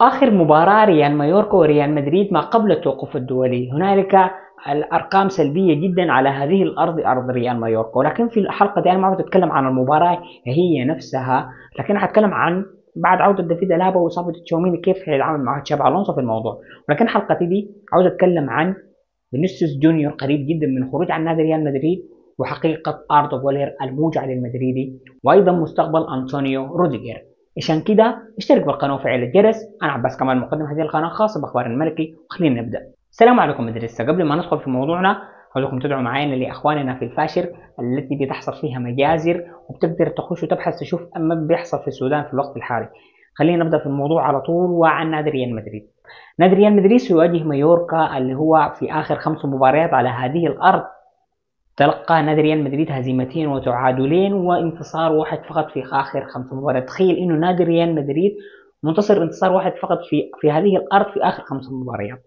آخر مباراة ريال مايوركا وريال مدريد ما قبل التوقف الدولي، هنالك الأرقام سلبية جدا على هذه الأرض، أرض ريال مايوركا. ولكن في الحلقة دي أنا ما بدي أتكلم عن المباراة هي نفسها، لكن هتكلم عن بعد عودة دافيد ألابا وإصابة تشاوميني كيف هيتعامل مع تشابي ألونسو في الموضوع. ولكن حلقتي دي عاوز أتكلم عن فينيسيوس جونيور قريب جدا من خروج عن نادي ريال مدريد، وحقيقة أردا جولير الموجع للمدريدي، وأيضا مستقبل أنطونيو روديجير. عشان كده اشترك بالقناة وفعل الجرس. أنا عباس كمال مقدم هذه القناة خاصة بأخبار الملكي، وخلينا نبدأ. السلام عليكم مدرسة. قبل ما ندخل في موضوعنا عاوزكم تدعوا معانا لأخواننا في الفاشر التي بتحصل فيها مجازر، وبتقدر تخش وتبحث تشوف ما بيحصل في السودان في الوقت الحالي. خلينا نبدأ في الموضوع على طول. وعن نادي ريال مدريد. نادي ريال مدريد سيواجه مايوركا اللي هو في آخر 5 مباريات على هذه الأرض. تلقى نادي ريال مدريد هزيمتين وتعادلين وانتصار واحد فقط في آخر 5 مباريات. تخيل إنه نادي ريال مدريد منتصر انتصار واحد فقط في هذه الأرض في آخر 5 مباريات.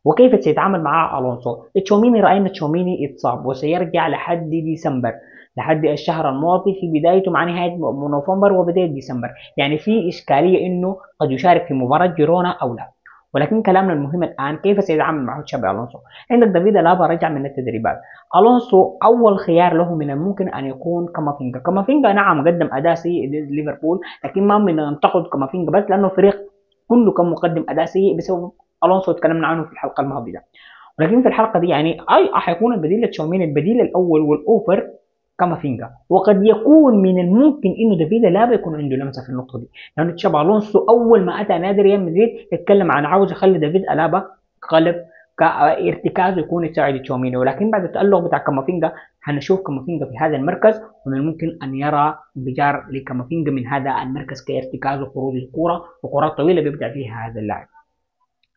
وكيف سيتعامل معه ألونسو؟ تشاوميني رأينا تشاوميني اتصاب وسيرجع لحد ديسمبر، لحد الشهر الماضي في بدايته مع نهاية نوفمبر وبداية ديسمبر. يعني في إشكالية إنه قد يشارك في مباراة جيرونا أو لا. ولكن كلامنا المهم الآن كيف سيتعامل معه تشابي ألونسو. عندك دافيد ألابا رجع من التدريبات. ألونسو أول خيار له من الممكن أن يكون كامافينجا. كامافينجا نعم قدم أداء سيء ليفربول، لكن ما من ننتقد كامافينجا بس لأنه الفريق كله كان مقدم أداء سيء بسبب ألونسو. تكلمنا عنه في الحلقة الماضية. ولكن في الحلقة دي يعني حيكون البديل لتشاوميني البديل الأول والأوفر كامافينجا. وقد يكون من الممكن انه دافيد ألابا يكون عنده لمسه في النقطه دي، لانه يعني تشابي الونسو اول ما اتى نادي ريال مدريد اتكلم عن عاوز يخلي دافيد ألابا قلب كارتكاز يكون يساعد تشاوميني. ولكن بعد التألق بتاع كامافينجا هنشوف كامافينجا في هذا المركز، ومن الممكن ان يرى انفجار لكامافينجا من هذا المركز كارتكاز وخروج الكره وكرات طويله بيبدع فيها هذا اللاعب.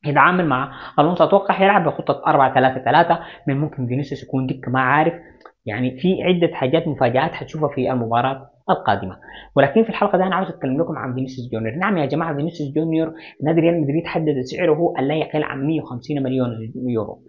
يتعامل مع الونسو اتوقع هيلعب بخطه 4-3-3. من ممكن فينيسيوس يكون دكه ما عارف. يعني في عده حاجات مفاجات هتشوفها في المباراه القادمه. ولكن في الحلقه دي انا عاوز اتكلم لكم عن فينيسيوس جونيور. نعم يا جماعه، فينيسيوس جونيور نادي ريال مدريد حدد سعره ان لا يقل عن 150 مليون يورو.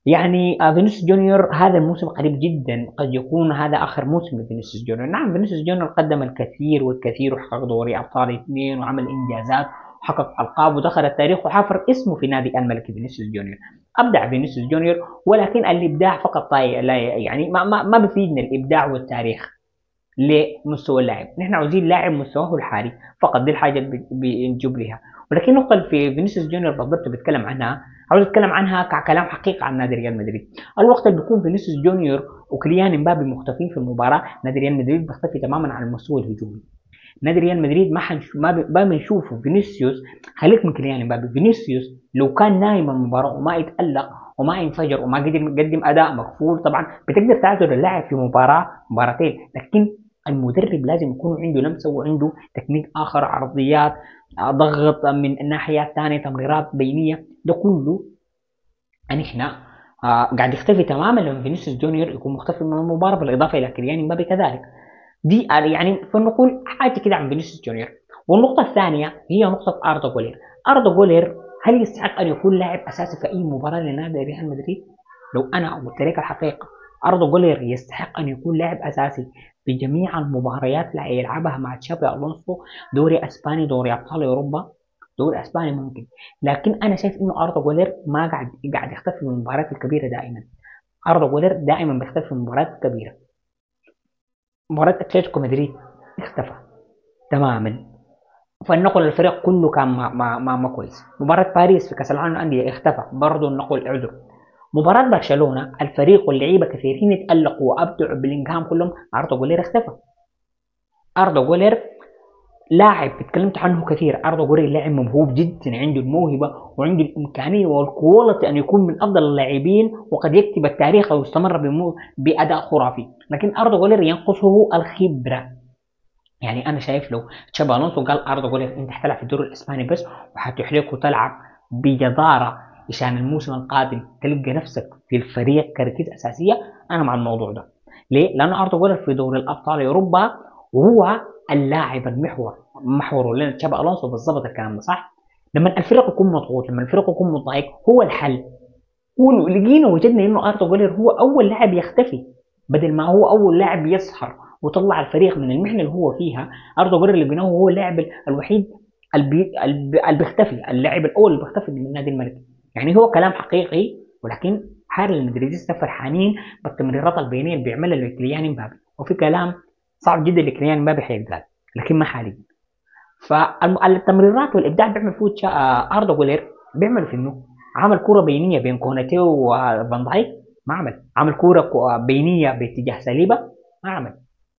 يعني فينيسيوس جونيور هذا الموسم قريب جدا قد يكون هذا اخر موسم لفينيسيوس جونيور. نعم فينيسيوس جونيور قدم الكثير والكثير وحقق دوري ابطال 2 وعمل انجازات وحقق القاب ودخل التاريخ وحفر اسمه في نادي الملكي. فينيسيوس جونيور ابدع فينيسيوس جونيور، ولكن الابداع فقط لا يعني ما بيفيدنا الابداع والتاريخ لمستوى اللاعب. نحن عاوزين لاعب مستواه الحالي فقط، دي الحاجه اللي بنجيب لها. ولكن النقطه في فينيسيوس جونيور بالضبط بيتكلم عنها، عاوز اتكلم عنها ككلام حقيقه عن نادي ريال مدريد. الوقت اللي بيكون فينيسيوس جونيور وكليان امبابي مختفين في المباراه، نادي ريال مدريد بيختفي تماما عن المستوى الهجومي. نادي ريال مدريد ما بنشوفه فينيسيوس. خليك من كليان امبابي، فينيسيوس لو كان نايم المباراه وما يتالق وما ينفجر وما قدر يقدم اداء مقفول، طبعا بتقدر تعذر اللاعب في مباراتين، لكن المدرب لازم يكون عنده لمسه وعنده تكنيك اخر، عرضيات، ضغط من الناحيه الثانيه، تمريرات بينيه، ده كله يعني احنا قاعد يختفي تماما لما فينيسيوس جونيور يكون مختفي من المباراه، بالاضافه الى كيليان امبابي كذلك. دي يعني فنقول حاجه كده عن فينيسيوس جونيور. والنقطه الثانيه هي نقطه اردا جولير. اردا جولير هل يستحق ان يكون لاعب اساسي في اي مباراه لنادي ريال مدريد؟ لو انا قلت لك الحقيقه، اردا جولير يستحق ان يكون لاعب اساسي في جميع المباريات اللي يلعبها مع تشابي الونسو، دوري اسباني، دوري ابطال اوروبا، دوري اسباني ممكن. لكن انا شايف انه اردا جولير ما قاعد يختفي من المباريات الكبيره دائما. اردا جولير دائما بيختفي من المباريات الكبيره. مباراة اتلتيكو مدريد اختفى تماما، فالنقل الفريق كله كان ما كويس. مباراة باريس في كأس العالم للأندية اختفى برضه، النقل عذر. مباراة برشلونة الفريق واللعيبة كثيرين اتألقوا وابدعوا بلينغهام كلهم، أردا جولير اختفى. أردا جولير لاعب اتكلمت عنه كثير. أردا جولير لاعب موهوب جدا، عنده الموهبة وعنده الإمكانية والكواليتي أن يكون من أفضل اللاعبين، وقد يكتب التاريخ أو يستمر بأداء خرافي. لكن أردا جولير ينقصه الخبرة. يعني انا شايف لو تشابي الونسو قال اردا جولير انت هتلعب في الدوري الاسباني بس، وهتحرك وتلعب بجداره عشان الموسم القادم تلقى نفسك في الفريق كركيز اساسيه، انا مع الموضوع ده. ليه؟ لان اردا جولير في دوري الابطال اوروبا وهو اللاعب محوره لنا تشابي الونسو بالضبط الكلام ده صح. لما الفريق يكون مضغوط، لما الفريق يكون مضايق، هو الحل. ولقينا وجدنا انه اردا جولير هو اول لاعب يختفي بدل ما هو اول لاعب يسهر وطلع الفريق من المحنه اللي هو فيها. اردا جولير اللي لقيناه هو اللاعب الوحيد اللي بيختفي، اللاعب الاول اللي بيختفي من النادي الملكي. يعني هو كلام حقيقي، ولكن حال المدريديستا فرحانين بالتمريرات البينيه اللي بيعملها لكيليان امبابي، وفي كلام صعب جدا لكيليان امبابي حيتقال، لكن ما حاليا. فالتمريرات والابداع بيعمل فيه اردا جولير بيعمل في انه عمل كوره بينيه بين كوناتي وفان دايك، ما عمل كوره بينيه باتجاه سليبه، ما عمل.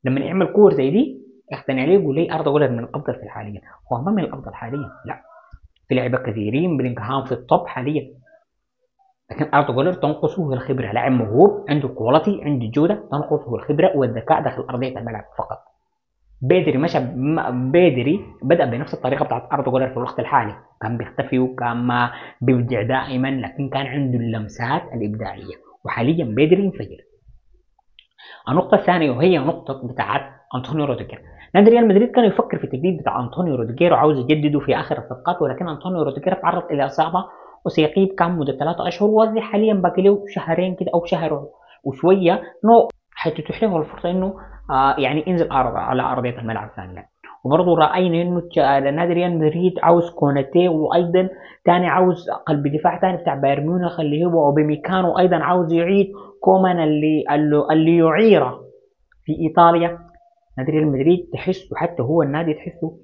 لما يعمل كور زي دي اقتنع عليه يقول لي اردا جولر من الافضل في الحاليا. هو ما من الافضل حاليا، لا، في لعيبه كثيرين بلينغهام في الطب حاليا، لكن اردا جولر تنقصه الخبره. لاعب موهوب عنده كواليتي، عنده جوده، تنقصه الخبره والذكاء داخل ارضيه الملعب فقط. بيدري مشى بيدري بدأ بنفس الطريقة بتاعت أردا جولر في الوقت الحالي، كان بيختفي وكان ما بيبدع دائما، لكن كان عنده اللمسات الإبداعية، وحاليا بيدري انفجر. النقطة الثانية وهي نقطة بتاعت أنطونيو روديجير. نادي ريال مدريد كان يفكر في التجديد بتاع أنطونيو روديجير وعاوز يجدده في آخر الصفقات، ولكن أنطونيو روديجير تعرض إلى إصابة وسيغيب كان مدة 3 أشهر، وهذه حاليا باقي له شهرين كده أو شهر وشوية حتتيح له الفرصة إنه يعني ينزل على أرضية الملعب ثانيا. وبرضه رأينا إنه نادي ريال مدريد عاوز كوناتي، وأيضا تاني عاوز قلب دفاع تاني بتاع بايرن ميونخ اللي هو أوبيميكانو، أيضا عاوز يعيد كومان اللي يعيره في إيطاليا. نادي ريال مدريد تحسه، حتى هو النادي تحسه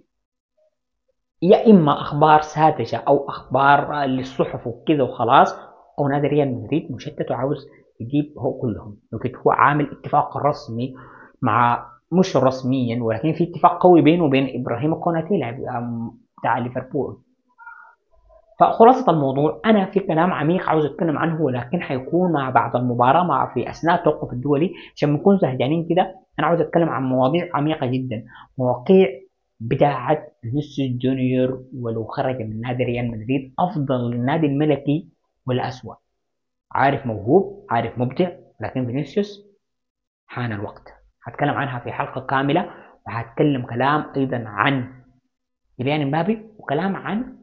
يا إما أخبار ساذجة أو أخبار للصحف وكذا وخلاص، أو نادي ريال مدريد مشتت وعاوز يجيب هو كلهم. لكن هو عامل اتفاق رسمي مع، مش رسميا ولكن في اتفاق قوي بينه وبين إبراهيم كوناتي لاعب بتاع ليفربول. فخلاصة الموضوع أنا في كلام عميق عاوز أتكلم عنه، ولكن حيكون مع بعد المباراة، مع في أثناء التوقف الدولي عشان ما نكون زهجانين كده. أنا عاوز أتكلم عن مواضيع عميقة جدا، مواضيع بتاعة فينيسيوس جونيور، ولو خرج من نادي ريال مدريد أفضل للنادي الملكي ولا أسوأ. عارف موهوب، عارف مبدع، لكن فينيسيوس حان الوقت. هتكلم عنها في حلقة كاملة، وهتكلم كلام أيضا عن كيليان امبابي وكلام عن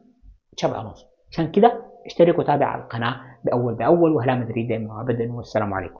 تشابي الونسو. عشان كده اشترك وتابع القناة بأول بأول، وهلا مدريد دائما وأبدا، والسلام عليكم.